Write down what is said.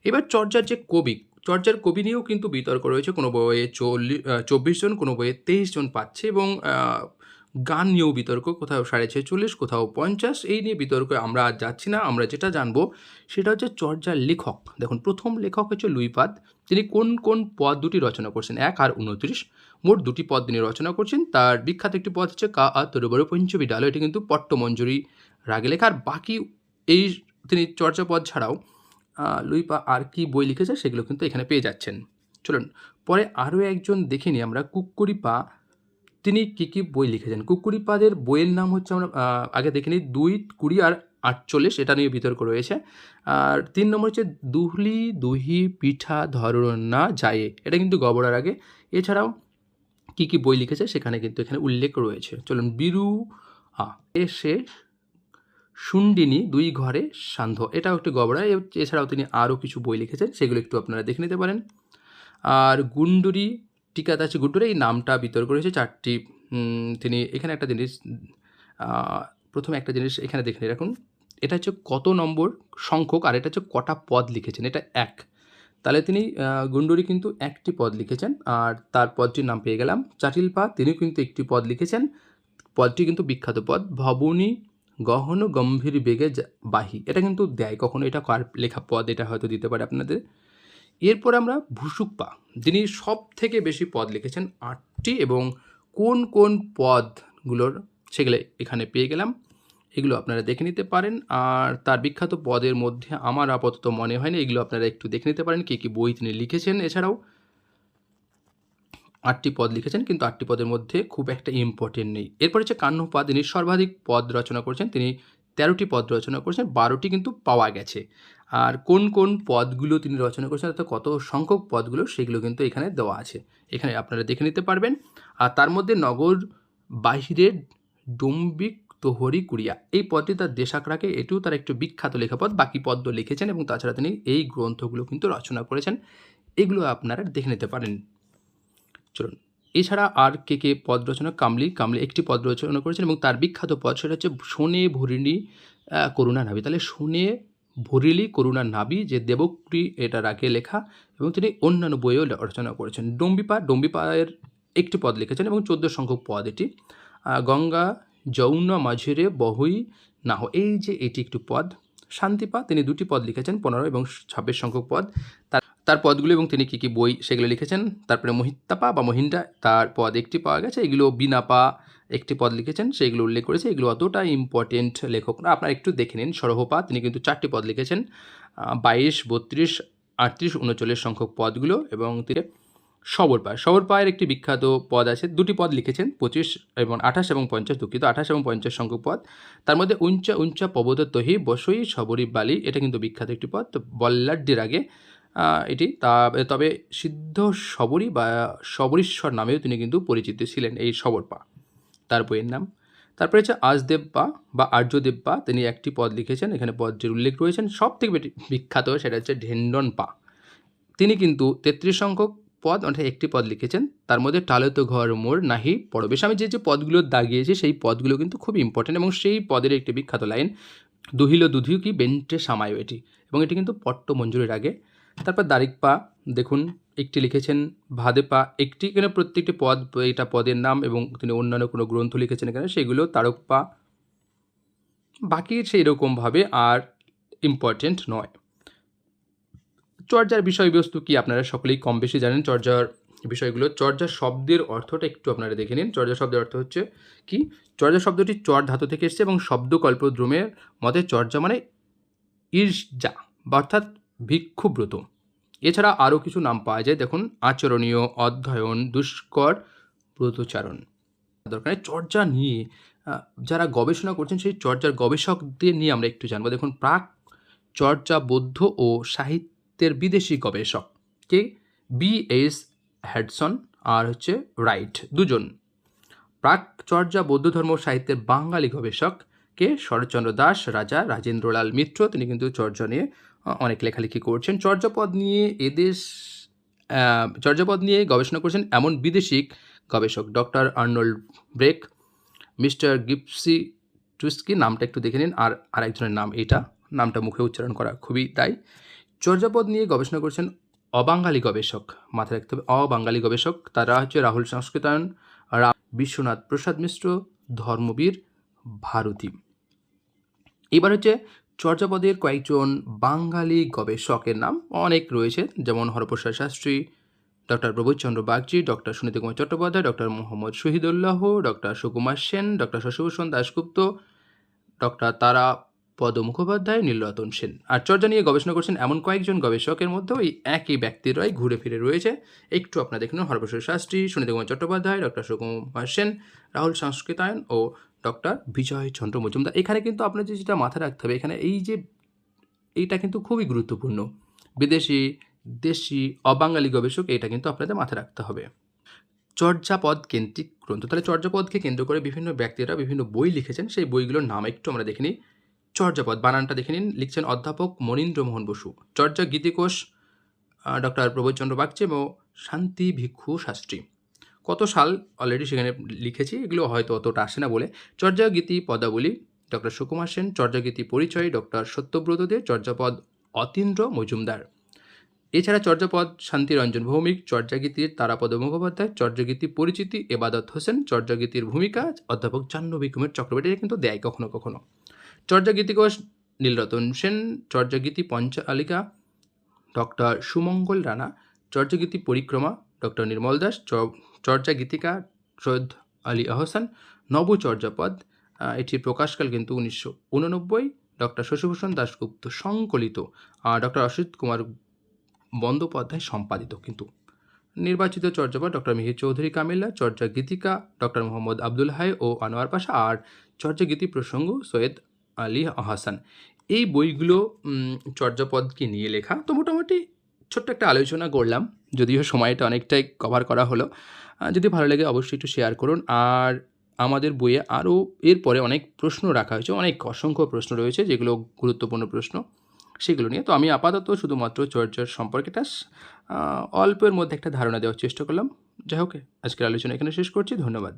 এবার চর্যার যে কবি, চর্যার কবি নিয়েও কিন্তু বিতর্ক রয়েছে। কোনো বইয়ে 24 জন, কোনো বইয়ে 23 জন পাচ্ছে এবং গান নিয়েও বিতর্ক, কোথাও 46.5, কোথাও 50। এই নিয়ে বিতর্কে আমরা আজ যাচ্ছি না। আমরা যেটা জানবো সেটা হচ্ছে চর্যার লেখক। দেখুন, প্রথম লেখক হচ্ছে লুইপাদ। তিনি কোন কোন পদ দুটি রচনা করছেন, 1 আর 29, মোট দুটি পদ তিনি রচনা করছেন। তার বিখ্যাত একটি পদ হচ্ছে কা আ তরুবর পঞ্চবিদ্যালয়, এটি কিন্তু পট্টমঞ্জুরি রাগে লেখা। আর বাকি এই তিনি চর্যাপদ ছাড়াও লুইপা আর কি বই লিখেছে সেগুলো কিন্তু এখানে পেয়ে যাচ্ছেন। চলুন পরে আরও একজন দেখে নিই আমরা, কুক্কুরিপা। তিনি কী কী বই লিখেছেন? কুক্কুরিপাদের বইয়ের নাম হচ্ছে, আমরা আগে দেখে নিই, 2, 20 আর 48, এটা নিয়ে বিতর্ক রয়েছে। আর 3 নম্বর হচ্ছে দুহলি দুহি পিঠা ধরনা যায়, এটা কিন্তু গবরার আগে। এছাড়াও কী কী বই লিখেছে সেখানে কিন্তু এখানে উল্লেখ রয়েছে। চলুন, বিরু এসে সুন্ডিনী 2 ঘরে সান্ধ্য, এটাও একটি গবরা। এছাড়াও তিনি আরও কিছু বই লিখেছেন, সেগুলো একটু আপনারা দেখে নিতে পারেন। আর গুন্ডুরি টিকাতে আছে গুড্ডুরি, এই নামটা বিতর্ক রয়েছে। 4টি তিনি এখানে একটা জিনিস, প্রথমে একটা জিনিস এখানে দেখে নিয়ে রাখুন, এটা হচ্ছে কত নম্বর সংখ্যক, আর এটা হচ্ছে কটা পদ লিখেছেন, এটা 1। তাহলে তিনি গুন্ডুরি কিন্তু 1টি পদ লিখেছেন, আর তার পদটির নাম পেয়ে গেলাম। চাটিলপা, তিনিও কিন্তু একটি পদ লিখেছেন, পদটি কিন্তু বিখ্যাত পদ। ভবনী গহন গম্ভীর বেগে বাহি, এটা কিন্তু দেয় কখনো, এটা কার লেখা পদ, এটা হয়তো দিতে পারে আপনাদের। এরপর আমরা ভুসুপ্পা, যিনি সব থেকে বেশি পদ লিখেছেন, 8টি, এবং কোন কোন পদগুলোর সেগুলো এখানে পেয়ে গেলাম। এগুলো আপনারা দেখে নিতে পারেন। আর তার বিখ্যাত পদের মধ্যে আমার আপাতত মনে হয় না, এগুলো আপনারা একটু দেখে নিতে পারেন কী কী বই তিনি লিখেছেন। এছাড়াও 8টি পদ লিখেছেন, কিন্তু 8টি পদের মধ্যে খুব একটা ইম্পর্টেন্ট নেই। এরপর হচ্ছে কান্নপা, তিনি সর্বাধিক পদ রচনা করেছেন, তিনি 13টি পদ রচনা করেছেন, 12টি কিন্তু পাওয়া গেছে। আর কোন কোন পদগুলো তিনি রচনা করেছেন, অর্থাৎ কত সংখ্যক পদগুলো, সেগুলো কিন্তু এখানে দেওয়া আছে, এখানে আপনারা দেখে নিতে পারবেন। আর তার মধ্যে নগর বাহিরের ডম্বিক তোহরি কুড়িয়া, এই পদটি তার দেশাকরাকে, এটিও তার একটু বিখ্যাত লেখাপদ। বাকি পদ্য লিখেছেন এবং তাছাড়া তিনি এই গ্রন্থগুলো কিন্তু রচনা করেছেন, এগুলো আপনারা দেখে নিতে পারেন। চলুন, এছাড়া আর কে কে পদ রচনা, কামলি একটি পদ রচনা করেছেন এবং তার বিখ্যাত পদ সেটা হচ্ছে শোনে ভরিণী করুণা নাবি। তাহলে শোনে ভরিলি করুণা নাবি, যে দেবক্রী, এটা রাগে লেখা, এবং তিনি অন্যান্য বইও রচনা করেছেন। ডম্বিপায়ের একটি পদ লিখেছেন এবং 14 সংখ্যক পদ এটি। গঙ্গা যৌন মাঝিরে বহুই নাহ, এই যে এটি একটি পদ। শান্তিপা, তিনি 2টি পদ লিখেছেন, 15 এবং 26 সংখ্যক পদ, তার পদগুলো এবং তিনি কী কী বই সেগুলো লিখেছেন। তারপরে মহিত্তাপা বা মহিন্দ্রা, তার পদ একটি পাওয়া গেছে। এগুলো বিনাপা একটি পদ লিখেছেন, সেইগুলো উল্লেখ করেছে। এগুলো অতটা ইম্পর্টেন্ট লেখক না, আপনারা একটু দেখে নিন। সরহপা, তিনি কিন্তু 4টি পদ লিখেছেন, 22, 32, 38, 39 সংখ্যক পদগুলো, এবং তিনি সবরপায়ের একটি বিখ্যাত পদ আছে, 2টি পদ লিখেছেন, 25 এবং 28 এবং 50, দুঃখিত, 28 এবং 50 সংখ্যক পদ। তার মধ্যে উঞ্চা উঞ্চা পবত তহি বসই সবরী বালি, এটা কিন্তু বিখ্যাত একটি পদ। তো বল্লাড্ডির আগে এটি, তবে সিদ্ধ শবরী বা শবরীশ্বর নামেও তিনি কিন্তু পরিচিত ছিলেন, এই সবরপা তার বইয়ের নাম। তারপরে হচ্ছে আজদেবপা বা আর্যদেবপা, তিনি একটি পদ লিখেছেন, এখানে পদটির উল্লেখ রয়েছেন। সব থেকে বিখ্যাত সেটা হচ্ছে ঢেন্ডনপা, তিনি কিন্তু 33 সংখ্যক পদ, অর্থাৎ একটি পদ লিখেছেন। তার মধ্যে টালত ঘর মোর নাহি পরবেশ, আমি যে পদগুলো দাগিয়েছি সেই পদগুলো কিন্তু খুব ইম্পর্টেন্ট, এবং সেই পদের একটি বিখ্যাত লাইন, দুহিল দুধিউ কি বেন্টে সামায়, এটি, এবং এটি কিন্তু পট্টমঞ্জুরির আগে। তারপর দারিকপা, দেখুন একটি লিখেছেন। ভাদেপা একটি, এখানে প্রত্যেকটি পদ, এটা পদের নাম, এবং তিনি অন্যান্য কোনো গ্রন্থ লিখেছেন এখানে, সেগুলো। তারকপা, বাকি সেই রকমভাবে আর ইম্পর্টেন্ট নয়। চর্যার বিষয়বস্তু কি আপনারা সকলেই কম বেশি জানেন। চর্যার বিষয়গুলো, চর্যা শব্দের অর্থটা একটু আপনারা দেখে নিন। চর্যা শব্দের অর্থ হচ্ছে কি, চর্যা শব্দটি চর ধাতু থেকে এসেছে, এবং শব্দকল্পদ্রুমের মতে চর্যা মানে ঈর্ষা, অর্থাৎ ভিক্ষুব্রত। এছাড়া আরও কিছু নাম পাওয়া যায়, দেখুন, আচরণীয়, অধ্যয়ন, দুষ্কর, ব্রতচারণ। দরকার চর্যা নিয়ে যারা গবেষণা করছেন, সেই চর্যার গবেষকদের নিয়ে আমরা একটু জানবো। দেখুন, প্রাক চর্যা বৌদ্ধ ও সাহিত্যের বিদেশি গবেষক কে, B.S. হ্যাডসন আর হচ্ছে রাইট, দুজন। প্রাক চর্যা বৌদ্ধ ধর্ম সাহিত্যের বাঙালি গবেষক কে, শরৎচন্দ্র দাস, রাজা রাজেন্দ্রলাল মিত্র, তিনি কিন্তু চর্যা নিয়ে অনেক লেখালেখি করছেন। চর্যাপদ নিয়ে গবেষণা করছেন এমন বিদেশি গবেষক doctor Arnold break, mister গিপসি Tuski, নামটা একটু দেখে নিন। আর আরেকজনের নাম, এটা নামটা মুখে উচ্চারণ করা খুবই তাই, চর্যাপদ নিয়ে গবেষণা করছেন অবাঙালি গবেষক, মাথায় রাখতে হবে অবাঙালি গবেষক। তারা হচ্ছে রাহুল সংস্কৃতায়ন, বিশ্বনাথ প্রসাদ মিশ্র, ধর্মবীর ভারতী। এবার হচ্ছে চর্যাপদের কয়েকজন বাঙালি গবেষকের নাম অনেক রয়েছে, যেমন Haraprasad Shastri, doctor Prabodhchandra Bagchi, doctor Suniti Kumar Chattopadhyay, doctor Mohammad Shahidullah, doctor Sukumar Sen, doctor Shashibhushan Dasgupta, doctor Tarapada Mukhopadhyay, Nilratan Sen. আর চর্যা নিয়ে গবেষণা করছেন এমন কয়েকজন গবেষকের মধ্যেও এই একই ব্যক্তিরাই ঘুরে ফিরে রয়েছে। একটু আপনারা দেখুন, হরপ্রসাদ শাস্ত্রী, সুনীতি কুমার চট্টোপাধ্যায়, ডক্টর সুকুমার সেন, রাহুল সংস্কৃতায়ন ও ডক্টর বিজয় চন্দ্র মজুমদার। এখানে কিন্তু আপনার যেটা মাথায় রাখতে হবে, এখানে এইটা কিন্তু খুবই গুরুত্বপূর্ণ। বিদেশি, দেশি, অবাঙালি গবেষক, এটা কিন্তু আপনাদের মাথায় রাখতে হবে। চর্যাপদ কেন্দ্রিক গ্রন্থ, তাহলে চর্যাপদকে কেন্দ্র করে বিভিন্ন ব্যক্তিরা বিভিন্ন বই লিখেছেন, সেই বইগুলোর নাম একটু আমরা দেখে নিই। চর্যাপদ বানানটা দেখে নিন, লিখছেন অধ্যাপক মনীন্দ্রমোহন বসু। চর্যা গীতিকোষ ডক্টর প্রবোধচন্দ্র বাগচি এবং শান্তি ভিক্ষু শাস্ত্রী। কত সাল অলরেডি সেখানে লিখেছি, এগুলো হয়তো অতটা আসে না বলে। চর্যা গীতি পদাবলী ডক্টর সুকুমার সেন, চর্যা গীতি পরিচয় ডক্টর সত্যব্রত দে, চর্যাপদ অতীন্দ্র মজুমদার। এছাড়া চর্যাপদ শান্তিরঞ্জন ভৌমিক, চর্যাগীতির তারাপদ মুখোপাধ্যায়, চর্যাগীতি পরিচিতি এবাদত হোসেন, চর্যাগীতির ভূমিকা অধ্যাপক জাহ্নবী কুমার চক্রবর্তী, কিন্তু দেয় কখনো কখনো। চর্যাগীতিকোষ নীলরতন সেন, চর্যাগীতি পঞ্চালিকা ডক্টর সুমঙ্গল রানা, চর্যাগীতি পরিক্রমা ডক্টর নির্মল দাস, চর্যাগীতিকা সৈয়দ আলী আহসান, নবচর্যাপদ, এটির প্রকাশকাল কিন্তু 1989, ডক্টর শশীভূষণ দাশগুপ্ত সংকলিত, ডক্টর অসিত কুমার বন্দ্যোপাধ্যায় সম্পাদিত। কিন্তু নির্বাচিত চর্যাপদ ডক্টর মিহির চৌধুরী কামিল্লা, চর্যা গীতিকা ডক্টর মোহাম্মদ আব্দুল হাই ও আনোয়ার পাশা, আর চর্যাগীতি প্রসঙ্গ সৈয়দ আলী আহসান। এই বইগুলো চর্যাপদকে নিয়ে লেখা। তো মোটামুটি ছোট্ট একটা আলোচনা করলাম, যদিও সময়টা অনেকটাই কভার করা হলো। যদি ভালো লাগে অবশ্যই একটু শেয়ার করুন। আর আমাদের বইয়ে আরও এরপরে অনেক প্রশ্ন রাখা হয়েছে, অনেক অসংখ্য প্রশ্ন রয়েছে যেগুলো গুরুত্বপূর্ণ প্রশ্ন, সেগুলো নিয়ে। তো আমি আপাতত শুধুমাত্র চর্যার সম্পর্কেটা অল্পের মধ্যে একটা ধারণা দেওয়ার চেষ্টা করলাম। যাই হোক, আজকের আলোচনা এখানে শেষ করছি। ধন্যবাদ।